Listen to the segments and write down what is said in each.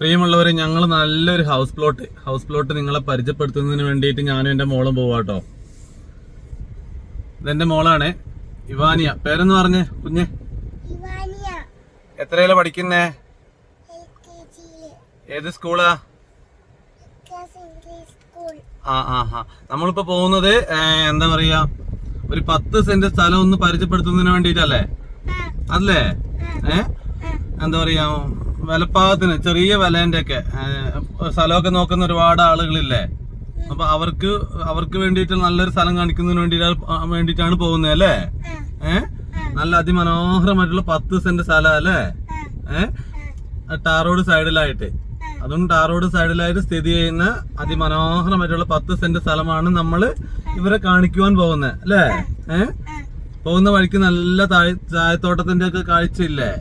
പ്രിയമുള്ളവരെ, ഞങ്ങൾ നല്ലൊരു ഹൗസ് പ്ലോട്ട് നിങ്ങളെ പരിചയപ്പെടുത്തുന്നതിന് വേണ്ടിയിട്ട് ഞാനും എൻ്റെ മോളും പോവാട്ടോ. ഇതെന്റെ മോളാണ് ഇവാനിയ. പേരെന്ന് പറഞ്ഞേ കുഞ്ഞെ. എത്രയില പഠിക്കുന്നേ? ഏത് സ്കൂളാ? നമ്മളിപ്പോ പോകുന്നത് എന്താ പറയാ, ഒരു 10 സെന്റ് സ്ഥലം ഒന്ന് പരിചയപ്പെടുത്തുന്നതിന് വേണ്ടിട്ടല്ലേ? അല്ലേ? എന്താ പറയാ, വിലപ്പാകത്തിന് ചെറിയ വിലേന്റെ ഒക്കെ സ്ഥലമൊക്കെ നോക്കുന്ന ഒരുപാട് ആളുകളില്ലേ. അപ്പൊ അവർക്ക് വേണ്ടിയിട്ട് നല്ലൊരു സ്ഥലം കാണിക്കുന്നതിന് വേണ്ടിയിട്ടാണ് പോകുന്നത് അല്ലേ? നല്ല അതിമനോഹരമായിട്ടുള്ള 10 സെന്റ് സ്ഥലം അല്ലേ? ടാർ റോഡ് സൈഡിലായിട്ട്, അതും ടാർ റോഡ് സൈഡിലായിട്ട് സ്ഥിതി ചെയ്യുന്ന അതിമനോഹരമായിട്ടുള്ള 10 സെന്റ് സ്ഥലമാണ് നമ്മള് ഇവരെ കാണിക്കുവാൻ പോകുന്നത് അല്ലേ? പോകുന്ന വഴിക്ക് നല്ല ചായത്തോട്ടത്തിന്റെ ഒക്കെ കാഴ്ച ഇല്ലേ?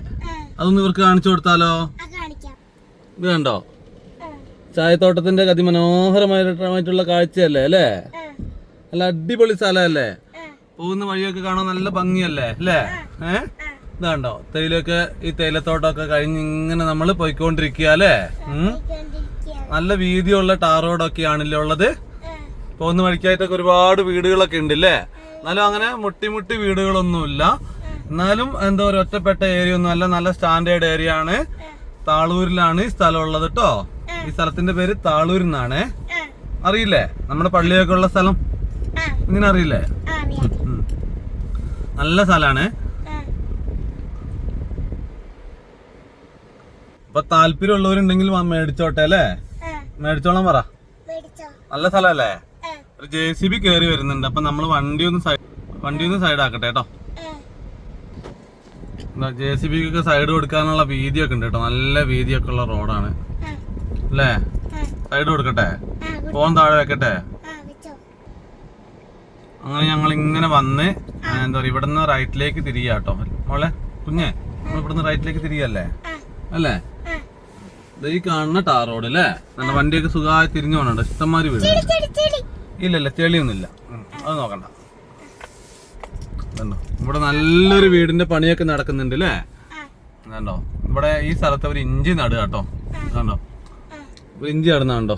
അതൊന്ന് ഇവർക്ക് കാണിച്ചു കൊടുത്താലോ? ഇത് കണ്ടോ, ചായത്തോട്ടത്തിന്റെ അതിമനോഹരമായിട്ടുള്ള കാഴ്ചയല്ലേ അല്ലേ? നല്ല അടിപൊളി സ്ഥലമല്ലേ? പോകുന്ന വഴിയൊക്കെ കാണാൻ നല്ല ഭംഗിയല്ലേ അല്ലേ? ഇത് കണ്ടോ, ഈ തേയിലത്തോട്ടമൊക്കെ കഴിഞ്ഞ് ഇങ്ങനെ നമ്മൾ പോയിക്കൊണ്ടിരിക്കുക അല്ലേ? നല്ല വീതിയുള്ള ടാർ റോഡൊക്കെ ആണല്ലേ ഉള്ളത്. പോകുന്ന വഴിക്കായിട്ടൊക്കെ ഒരുപാട് വീടുകളൊക്കെ ഉണ്ട് അല്ലേ? എന്നാലും അങ്ങനെ മുട്ടി വീടുകളൊന്നുമില്ല. എന്നാലും എന്താ ഒരു ഒറ്റപ്പെട്ട ഏരിയ ഒന്നും അല്ല, നല്ല സ്റ്റാൻഡേർഡ് ഏരിയ ആണ്. താളൂരിലാണ് ഈ സ്ഥലം ഉള്ളത് കേട്ടോ. ഈ സ്ഥലത്തിന്റെ പേര് താളൂർ എന്നാണ്. അറിയില്ലേ? നമ്മുടെ പള്ളിയൊക്കെ ഉള്ള സ്ഥലം ഇങ്ങനെ അറിയില്ലേ? നല്ല സ്ഥലാണ്. അപ്പൊ താല്പര്യമുള്ളവരുണ്ടെങ്കിൽ മേടിച്ചോട്ടെ അല്ലേ? മേടിച്ചോളാൻ പറ. നല്ല സ്ഥലല്ലേ? ഒരു JCB കയറി വരുന്നുണ്ട്. അപ്പൊ നമ്മള് വണ്ടി ഒന്ന് സൈഡ് ആക്കട്ടെ കേട്ടോ. JCBക്ക് സൈഡ് കൊടുക്കാനുള്ള വീതിയൊക്കെ ഉണ്ട് കേട്ടോ. നല്ല വീതിയൊക്കെ ഉള്ള റോഡാണ് അല്ലേ? സൈഡ് കൊടുക്കട്ടെ? ഫോൺ താഴെ വെക്കട്ടെ? അങ്ങനെ ഞങ്ങൾ ഇങ്ങനെ വന്ന് എന്താ പറയുക, ഇവിടുന്ന് റൈറ്റിലേക്ക് തിരിയാട്ടോ. മോളെ കുഞ്ഞെ, നമ്മൾ ഇവിടുന്ന് റൈറ്റിലേക്ക് തിരിയല്ലേ അല്ലേ? ഈ കാണുന്ന ടാർ റോഡ് അല്ലേ? നല്ല വണ്ടിയൊക്കെ സുഖമായി തിരിഞ്ഞു പോകണുണ്ട്. ഇഷ്ടംമാതിരി വീട്. ഇല്ലല്ല, ചെളിയൊന്നുമില്ല. അത് നോക്കണ്ട. കണ്ടോ, ഇവിടെ നല്ലൊരു വീടിന്റെ പണിയൊക്കെ നടക്കുന്നുണ്ട് അല്ലേ? കണ്ടോ, ഇവിടെ ഈ സ്ഥലത്ത് ഒരു ഇഞ്ചി നടുക കേട്ടോ. കണ്ടോ, ഒരു ഇഞ്ചി നടുന്ന കണ്ടോ.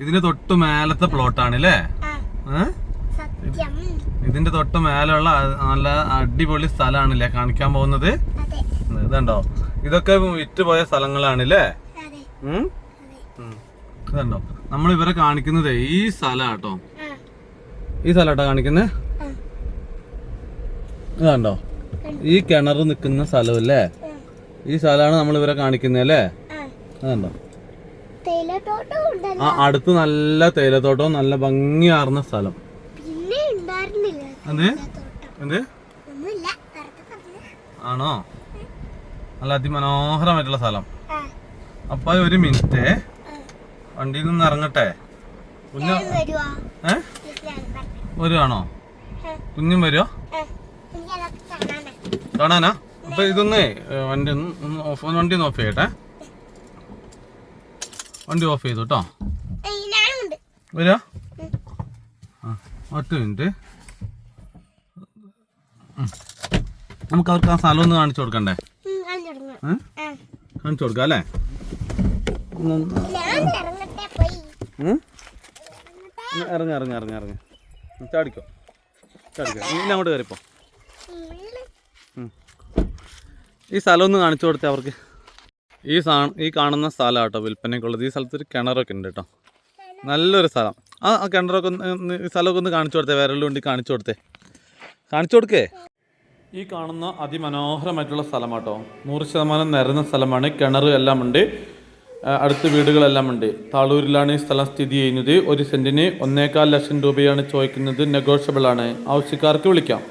ഇതിന്റെ തൊട്ട് മേലത്തെ പ്ലോട്ടാണ് അല്ലേ? ഇതിന്റെ തൊട്ട് മേലുള്ള നല്ല അടിപൊളി സ്ഥലമാണല്ലേ കാണിക്കാൻ പോകുന്നത്. ഇതുണ്ടോ, ഇതൊക്കെ വിറ്റുപോയ സ്ഥലങ്ങളാണല്ലേ? ഇതുണ്ടോ, നമ്മൾ ഇവരെ കാണിക്കുന്നത് ഈ സ്ഥലം കേട്ടോ. ഈ സ്ഥലം കാണിക്കുന്നത്. ഇതുണ്ടോ, ഈ കിണർ നിൽക്കുന്ന സ്ഥലമല്ലേ? ഈ സ്ഥലമാണ് നമ്മൾ ഇവരെ കാണിക്കുന്നത് അല്ലേ? അതുണ്ടോ, അടുത്ത് നല്ല തേയിലത്തോട്ടവും നല്ല ഭംഗിയാർന്ന സ്ഥലം. എന്ത് ആണോ? നല്ല അതിമനോഹരമായിട്ടുള്ള സ്ഥലം. അപ്പൊ ഒരു മിനിറ്റ്, വണ്ടിയിൽ നിന്ന് ഇറങ്ങട്ടെ. വരുവാണോ? കുഞ്ഞും വരുവോ കാണാനാ? അപ്പൊ ഇതൊന്നേ വണ്ടി ഒന്ന് ഓഫ് ചെയ്യട്ടെ. വണ്ടി ഓഫ് ചെയ്തു കേട്ടോ. വരുവാ? ഒറ്റ മിനിറ്റ്, നമുക്ക് അവർക്ക് ആ സ്ഥലം ഒന്ന് കാണിച്ചു കൊടുക്കണ്ടേ? കാണിച്ചു കൊടുക്കാം അല്ലേ? ഇറങ്ങി ചാടിക്കോ. ഇനി അങ്ങോട്ട് കയറിപ്പോ. ഈ സ്ഥലം ഒന്ന് കാണിച്ചു കൊടുത്തേ അവർക്ക്. ഈ കാണുന്ന സ്ഥലം കേട്ടോ വിൽപ്പനയ്ക്കുള്ളത്. ഈ സ്ഥലത്തൊരു കിണറൊക്കെ ഉണ്ട് കേട്ടോ. നല്ലൊരു സ്ഥലം. ആ കിണറൊക്കെ ഈ സ്ഥലമൊക്കെ ഒന്ന് കാണിച്ചു കൊടുത്തേ. വിരലുകൊണ്ട് കാണിച്ചു കൊടുക്കേ. ഈ കാണുന്ന അതിമനോഹരമായിട്ടുള്ള സ്ഥലം കേട്ടോ. 100% നിരന്ന സ്ഥലമാണ്. കിണർ എല്ലാം ഉണ്ട്, അടുത്ത വീടുകളെല്ലാം ഉണ്ട്. താളൂരിലാണ് ഈ സ്ഥലം സ്ഥിതി ചെയ്യുന്നത്. 1 സെന്റിന് 1.25 ലക്ഷം രൂപയാണ് ചോദിക്കുന്നത്. നെഗോഷ്യബിൾ ആണ്. ആവശ്യക്കാർക്ക് വിളിക്കാം.